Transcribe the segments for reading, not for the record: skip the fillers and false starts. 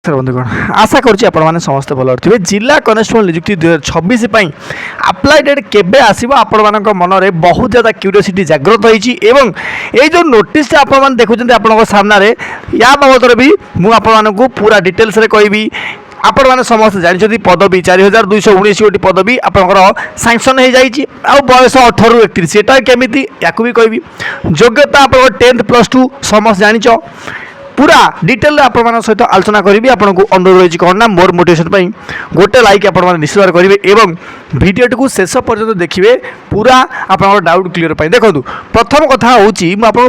नमस्कार बंधुगण आशा करुँचे समस्त भल थे जिला कनेस्टेबल नियुक्ति 2026 अप्लाई डेट केबे आसीबो आपण मानक मन में बहुत ज़्यादा क्यूरियोसिटी जागृत होईची एवं ये जो नोटिस आपण देखुं आपण सामने या बाबद भी मुझे पूरा डिटेल्स कहबी आपण मैंने समस्त जानते पदवी 4219 गोटी पदवी आपंकर सांक्शन हो जाए बयस 18 ରୁ 31 एटा केमिति याकू भी कहबी योग्यता आप 10th +2 समस्त जानिच पूरा डिटेल आपण सहित आलोचना करी आपको अनुरोध रही कौन ना मोर मोटिवेशन गोटे लाइक आप निश्चित भाव करेंगे एवं भिडियो को शेष पर्यंत देखिए पूरा आप डाउट क्लीयर देखो प्रथम कथा हूँ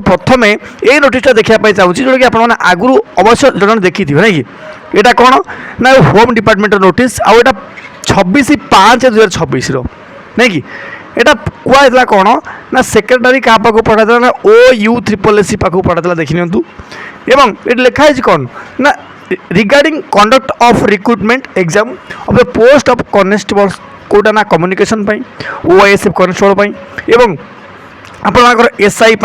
प्रथम ये नोटिसटा देखा चाहूँगी जोटा कि आप आगु अवश्य जन देखी थे ना कि यहाँ कौन ना होम डिपार्टमेंट नोटिस आउ यहाँ 26/5/2026 नहीं कि एटा कहला कौन ना सेक्रेटरी क्या पाक पठाला ना OU-SSS पाक पठाला देखी नियंतु एवं ये लिखाई कौन ना regarding conduct of recruitment exam of the post of constable quota ना कम्युनिकेशन OISF कॉन्स्टेबल एवं आपंकर SI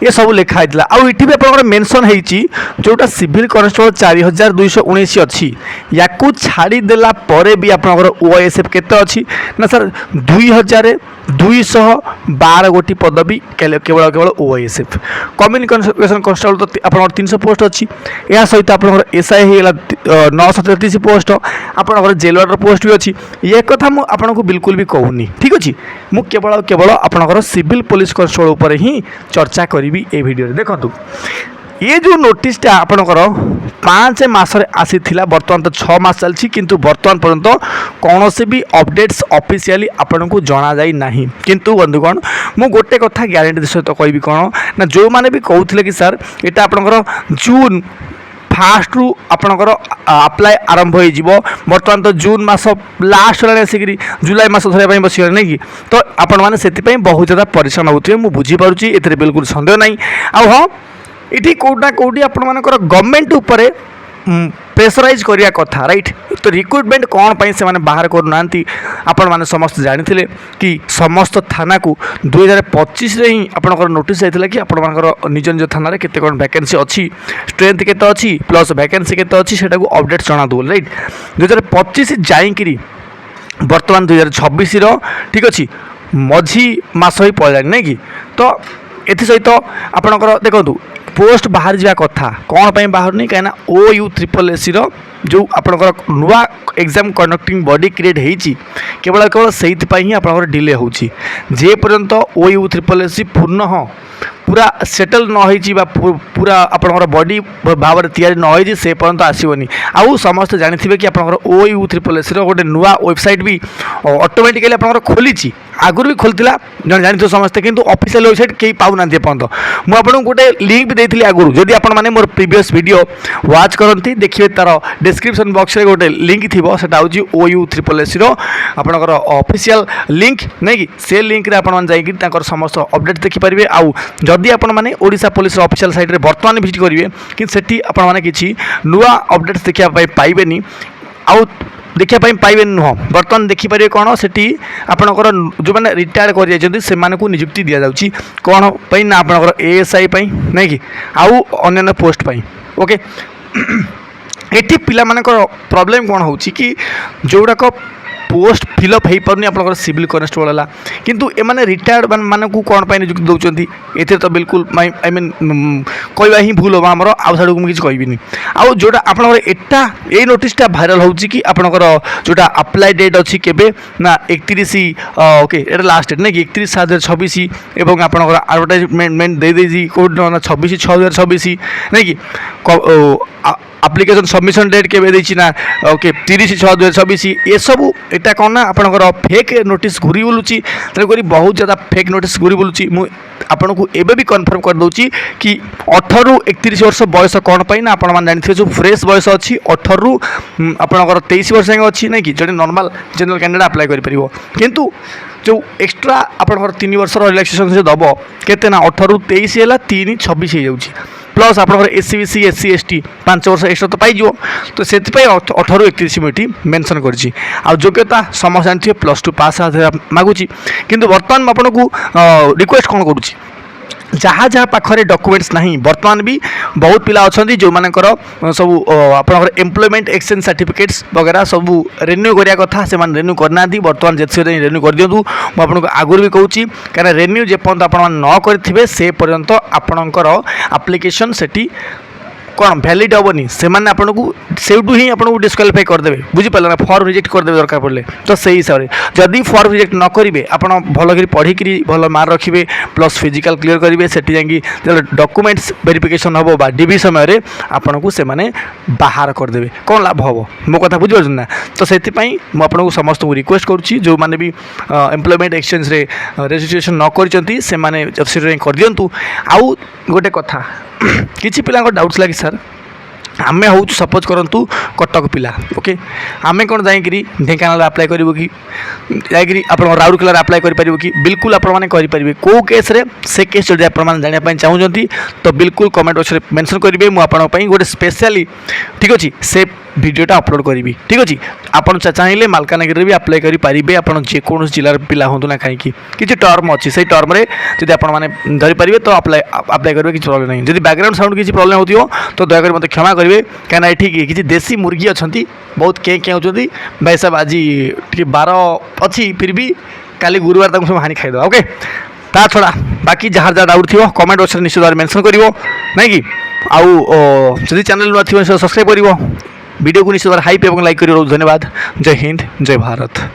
ये सब लिखाई आउ इटी भी आप मेनसन होती जोटा सिविल कॉन्स्टेबल 4219 अच्छी या छाड़देला भी आपंकर OISF केते अच्छी ना सर 2212 गोटी पदवी केवल केवल OISF कम्युनिकेशन कॉन्स्टेबल तो आप 300 पोस्ट अच्छी यह सहित आप SI होगा 933 पोस्ट आपंकर जेल वार्डर पोस्ट भी अच्छी ये कथा मुझे बिल्कुल भी कहूनी ठीक अच्छे मुझे केवल केवल आपंकर सिविल पुलिस कॉन्स्टेबल ऊपर ही चर्चा करी ए वीडियो देखो ये जो नोटिसटा आपणकर 5 मास आसी बर्तमान तो 6 मास चलती किंतु बर्तमान पर्यंत कौन से भी अपडेट्स ऑफिशियली आपन को जना जाई नहीं किंतु बंधुगण मु गोटे कथा ग्यारंटी सहित कहबी कौन ना जो मैंने भी कहते कि सर यहाँ आपणकर जून 1 रु आपणकर अप्लाई आरंभ हो बर्तमान तो जून मास लास्ट वाले आसिक जुलाई मास धरने बसगले नहीं कि तो आपण मैंने से बहुत ज़्यादा परेशान होते मुझे बुझीपारुची ए बिल्कुल सन्देह नहीं आउ हाँ ये कौटना कौटी आपर गवर्नमेंट उपर प्रेसराइज करिया कथा राइट तो रिक्रुटमेंट कौन पाई से माने बाहर करूना आपण मैंने समस्त जानी कि समस्त थाना को 2025 रे ही आपंकर नोटिस जाता कि आपर निज निज थाना रे केते कौन वैकेंसी अच्छी स्ट्रेंथ केते अच्छी प्लस वैकेंसी केते अच्छी सेटा को अपडेट जना दो राइट 2025 जाइकरी बर्तमान 2026 ठीक अच्छे मझी मस ही पड़ानी नहीं कि तो ये सहित आपणकर देखो पोस्ट बाहर जा कथा कौन पाई बाहर नहीं कहीं OU-SSS जो आपणकर नुआ एग्जाम कंडक्टिंग बॉडी क्रिएट होती केवल केवल से ही आपणकर डिले होची जे पर्यंत OU-SSS पूर्ण पूरा सेटल न हो पूरा आपणकर बॉडी भाव में तैयारी न हो से पर्यंत आसोनी आउ समस्त जानी कि आपणकर OU-SSS गोटे नुआ वेबसाइट भी ऑटोमेटिकली आपणकर खोली आगुरी भी खोलता जन जानी समस्ते किंतु ऑफिशियल वेबसाइट कहीं पाऊना पर्यंत मुझे गोटे लिंक भी देती आगुरी जदि आपण मैंने मोर प्रीवियस वीडियो वाच करती देखिए तार डिस्क्रिप्शन बॉक्स रे गोटे लिंक थी सेटा हूँ OU-SSS आपणकर ऑफिशियल लिंक नहीं कि से लिंक रे आपण जाकर समस्त अपडेट देखिपारे आउ जदि आपण मैंने ओडिशा पुलिस ऑफिशियल साइट रे बर्तमान विजिट करेंगे कि सेठी आपण मैंने किसी नुआ अपडेट्स देखा पाइबेनी आउ देखापी पाइबे नुह बर्तमान देखिपारे कौन से आपणकर जो मैंने रिटायर कर नियुक्ति दि जाऊँगी कौन पर ना आपणकर ASI नहीं कि आउ अन्य पोस्ट पाई ओके ये पिला मानकर प्रॉब्लम कौन हो कि जोड़ाक पोस्ट फिलअप हो पारनी आप सिविल कॉन्स्टेबल है किंतु एमाने रिटायर्ड मान को कौन पर नियुक्ति दौरान ये तो बिल्कुल आई मीन कहवा ही भूल हम आमर आउ साड़ मुझे कहबी आउ जोटा आपटा ये नोटिसटा भाइराल हो आपणकर जोटा अप्लाई डेट अच्छी केबे ना 31 ओके ये लास्ट डेट नहीं कि 31/7/2026 एवं आपणकर एडवर्टाइजमेंट दे देजी कौन 26/6/2026 नहीं कि एप्लिकेशन सबमिशन डेट के ना ओके 30/6/2026 ये सब एटा कौन ना आपणकर फेक नोटिस घूरी बुलूची तेणुक बहुत ज़्यादा फेक नोटिस घूरी बुलूची आपन को एबे भी कन्फर्म कर दूची कि 18 ରୁ 31 वर्ष बयस कौन पाई ना आपण मान जानिथिबे जो फ्रेश बयस अच्छी 18 ରୁ आपणकर 23 वर्ष अच्छी नहीं कि जो नॉर्मल जनरल कैंडिडेट अप्लाई कर परिबो किंतु जो एक्स्ट्रा आपणकर 3 वर्ष रिलैक्सेशन से दब केते ना 18 ରୁ 23 है 3/26 हो जाऊँगी प्लस आपणकर SC/BC SC/ST 5 वर्ष एक्स्ट्रा तो पाइज तो से 18 ରୁ 31 मुझे मेंशन करछि योग्यता समस्त जानते +2 पास मागुची किंतु बर्तमान आपको रिक्वेस्ट कौन करुँची जहाँ जहाँ पाखे डॉक्यूमेंट्स नहीं बर्तमान भी बहुत पिला अच्छा जो मानकर सब आप एम्प्लॉयमेंट एक्सचेंज सर्टिफिकेट्स वगैरह सब रिन्यू करिया कथा से रिन्यू करना बर्तमान जेसी रिन्यू कर दिंतु मुझे आगुरी भी कहूँ कहीं रिन्यू जेपर्यंत आप न करेंगे से पर्यंत आपणकर आप्लिकेसन से कौन भैलिड हेनी से आपको सेठू ही आपको डिस्क्वालीफाई करदे बुझीपारे ना फर्म रिजेक्ट करदे दरकार पड़े तो से हिसाब से जदि फर्म रिजेक्ट न करेंगे आप भल पढ़ी भल मार्क रखिए प्लस फिजिकल क्लीयर करेंगे से डॉक्यूमेंट्स वेरिफिकेशन हम डीबी समय आपन को से बाहर करदे कौन लाभ हम मो कथा बुझीपार ना तो से मुझे समस्त को रिक्वेस्ट करुँची जो मैंने भी एम्प्लॉयमेंट एक्सचेंज रे रजिस्ट्रेशन न कर कर दिंतु आउ गोटे कथा किसी पिला डाउट्स लगे सर आम हूँ सपोज करूँ कटक पिला ओके आम कौन जाकि ढेकाना आप्लाय करूँ कि जाकि आप राउरकेला आप्लाय करें कि बिल्कुल आपरें कौ केस रे से केस जो आप जानापी चाहूँगी तो बिल्कुल कमेंट बॉक्स में मेंशन करेंगे मुझे गोटे स्पेशली ठीक अच्छे से वीडियोटा अपलोड करी ठीक अच्छे आपन चाहिए मालकानगिरी भी आप्लाय करेंगे आप जेकोसी जिलार पिला हूँ ना कहीं किसी टर्म अच्छी से टर्म जब आपने धरीपारे तो आप्लाय करेंगे किसी प्रोब्लेम नहीं जब बैकग्राउंड साउंड किसी प्रोब्लेम हो तो दयाकोरी मतलब क्षमा करेंगे कहीं ये किसी देसी मुर्गी अच्छा बहुत के होती भाई साहब आज टी 12 अच्छी फिर भी काली गुरुवार तक सब हानि खाईद ओके ता छड़ा बाकी जहाँ जहाँ डाउट थी कमेंट बॉक्स में निश्चित भाव मेंशन करिवो नहीं कि आउ जदि चैनल नुआ थी सब्सक्राइब करिवो वीडियो को निश्चित भाव हाइप और लाइक करिवो धन्यवाद जय हिंद जय भारत।